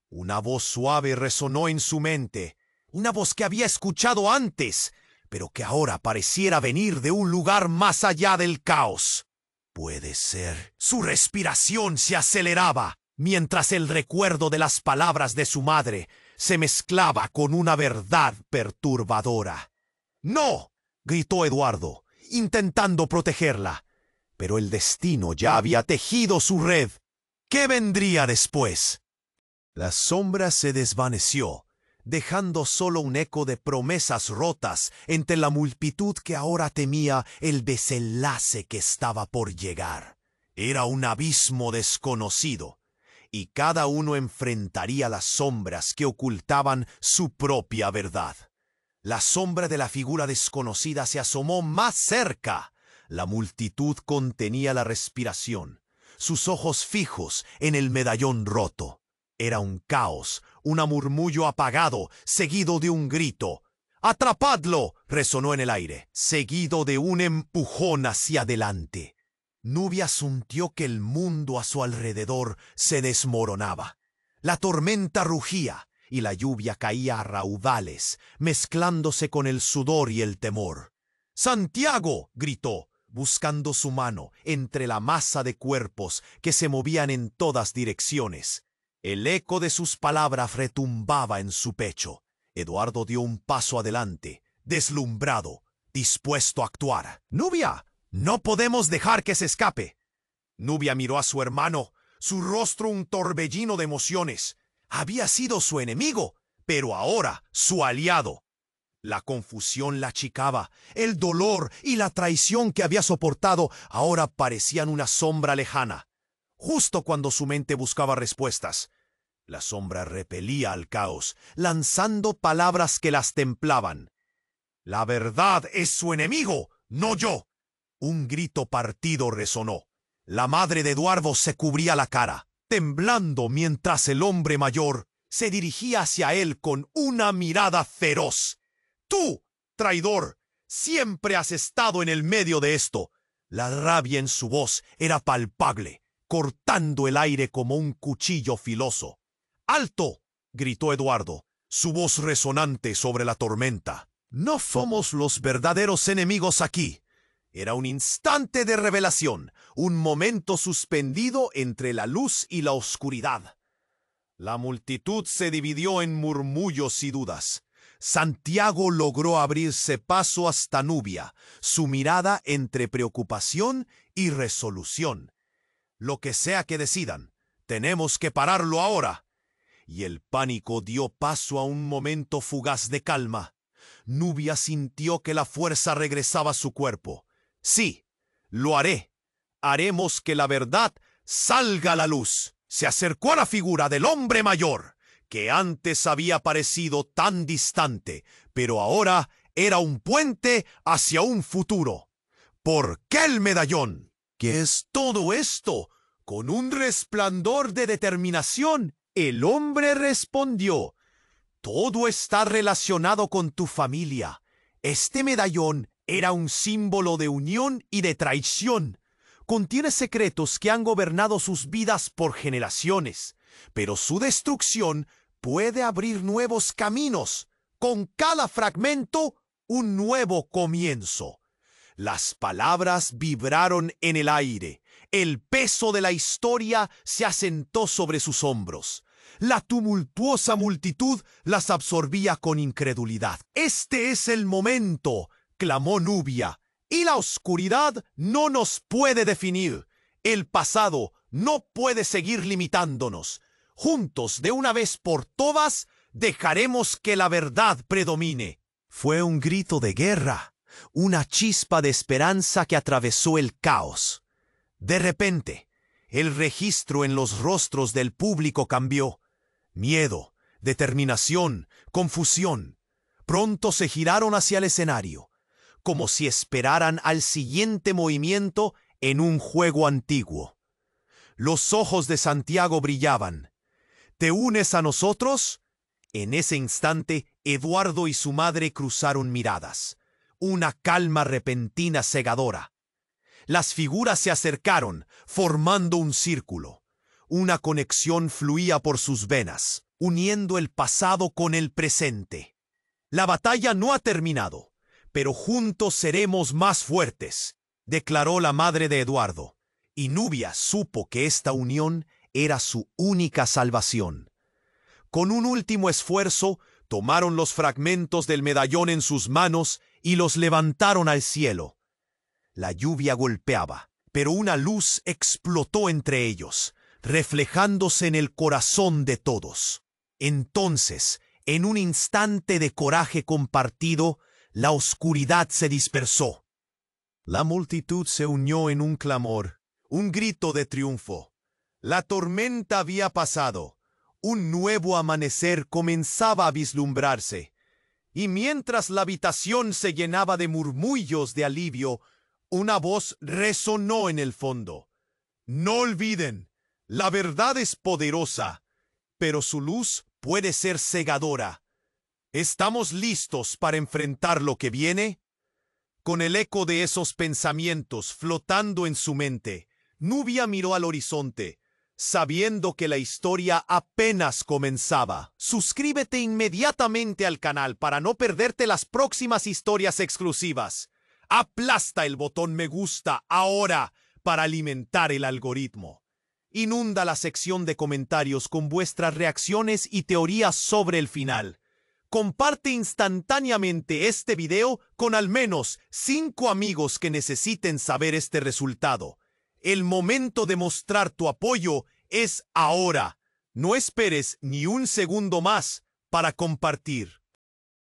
Una voz suave resonó en su mente, una voz que había escuchado antes, pero que ahora pareciera venir de un lugar más allá del caos. Puede ser. Su respiración se aceleraba, mientras el recuerdo de las palabras de su madre se mezclaba con una verdad perturbadora. ¡No!, gritó Eduardo, intentando protegerla. Pero el destino ya había tejido su red. ¿Qué vendría después? La sombra se desvaneció, dejando solo un eco de promesas rotas entre la multitud que ahora temía el desenlace que estaba por llegar. Era un abismo desconocido, y cada uno enfrentaría las sombras que ocultaban su propia verdad. La sombra de la figura desconocida se asomó más cerca. La multitud contenía la respiración, sus ojos fijos en el medallón roto. Era un caos, un murmullo apagado, seguido de un grito. ¡Atrapadlo!, resonó en el aire, seguido de un empujón hacia adelante. Nubia sintió que el mundo a su alrededor se desmoronaba. La tormenta rugía y la lluvia caía a raudales, mezclándose con el sudor y el temor. ¡Santiago!, gritó, buscando su mano entre la masa de cuerpos que se movían en todas direcciones. El eco de sus palabras retumbaba en su pecho. Eduardo dio un paso adelante, deslumbrado, dispuesto a actuar. «Nubia, no podemos dejar que se escape». Nubia miró a su hermano, su rostro un torbellino de emociones. Había sido su enemigo, pero ahora su aliado. La confusión la achicaba, el dolor y la traición que había soportado ahora parecían una sombra lejana. Justo cuando su mente buscaba respuestas, la sombra repelía al caos, lanzando palabras que las templaban. «La verdad es su enemigo, no yo». Un grito partido resonó. La madre de Eduardo se cubría la cara, temblando mientras el hombre mayor se dirigía hacia él con una mirada feroz. «Tú, traidor, siempre has estado en el medio de esto». La rabia en su voz era palpable, cortando el aire como un cuchillo filoso. «¡Alto!», gritó Eduardo, su voz resonante sobre la tormenta. «No somos los verdaderos enemigos aquí». Era un instante de revelación, un momento suspendido entre la luz y la oscuridad. La multitud se dividió en murmullos y dudas. Santiago logró abrirse paso hasta Nubia, su mirada entre preocupación y resolución. «Lo que sea que decidan, tenemos que pararlo ahora». Y el pánico dio paso a un momento fugaz de calma. Nubia sintió que la fuerza regresaba a su cuerpo. «Sí, lo haré. Haremos que la verdad salga a la luz». Se acercó a la figura del hombre mayor, que antes había parecido tan distante, pero ahora era un puente hacia un futuro. «¿Por qué el medallón? ¿Qué es todo esto?». Con un resplandor de determinación, el hombre respondió: «Todo está relacionado con tu familia. Este medallón era un símbolo de unión y de traición. Contiene secretos que han gobernado sus vidas por generaciones, pero su destrucción puede abrir nuevos caminos. Con cada fragmento, un nuevo comienzo». Las palabras vibraron en el aire. El peso de la historia se asentó sobre sus hombros. La tumultuosa multitud las absorbía con incredulidad. «Este es el momento», clamó Nubia, «y la oscuridad no nos puede definir. El pasado no puede seguir limitándonos. Juntos, de una vez por todas, dejaremos que la verdad predomine». Fue un grito de guerra, una chispa de esperanza que atravesó el caos. De repente, el registro en los rostros del público cambió. Miedo, determinación, confusión. Pronto se giraron hacia el escenario, como si esperaran al siguiente movimiento en un juego antiguo. Los ojos de Santiago brillaban. «¿Te unes a nosotros?». En ese instante, Eduardo y su madre cruzaron miradas. Una calma repentina cegadora. Las figuras se acercaron, formando un círculo. Una conexión fluía por sus venas, uniendo el pasado con el presente. «La batalla no ha terminado, pero juntos seremos más fuertes», declaró la madre de Eduardo, y Nubia supo que esta unión era su única salvación. Con un último esfuerzo, tomaron los fragmentos del medallón en sus manos y los levantaron al cielo. La lluvia golpeaba, pero una luz explotó entre ellos, reflejándose en el corazón de todos. Entonces, en un instante de coraje compartido, la oscuridad se dispersó. La multitud se unió en un clamor, un grito de triunfo. La tormenta había pasado. Un nuevo amanecer comenzaba a vislumbrarse. Y mientras la habitación se llenaba de murmullos de alivio, una voz resonó en el fondo. «No olviden, la verdad es poderosa, pero su luz puede ser cegadora. ¿Estamos listos para enfrentar lo que viene?». Con el eco de esos pensamientos flotando en su mente, Nubia miró al horizonte, sabiendo que la historia apenas comenzaba. Suscríbete inmediatamente al canal para no perderte las próximas historias exclusivas. Aplasta el botón me gusta ahora para alimentar el algoritmo. Inunda la sección de comentarios con vuestras reacciones y teorías sobre el final. Comparte instantáneamente este video con al menos 5 amigos que necesiten saber este resultado. El momento de mostrar tu apoyo es ahora. No esperes ni un segundo más para compartir.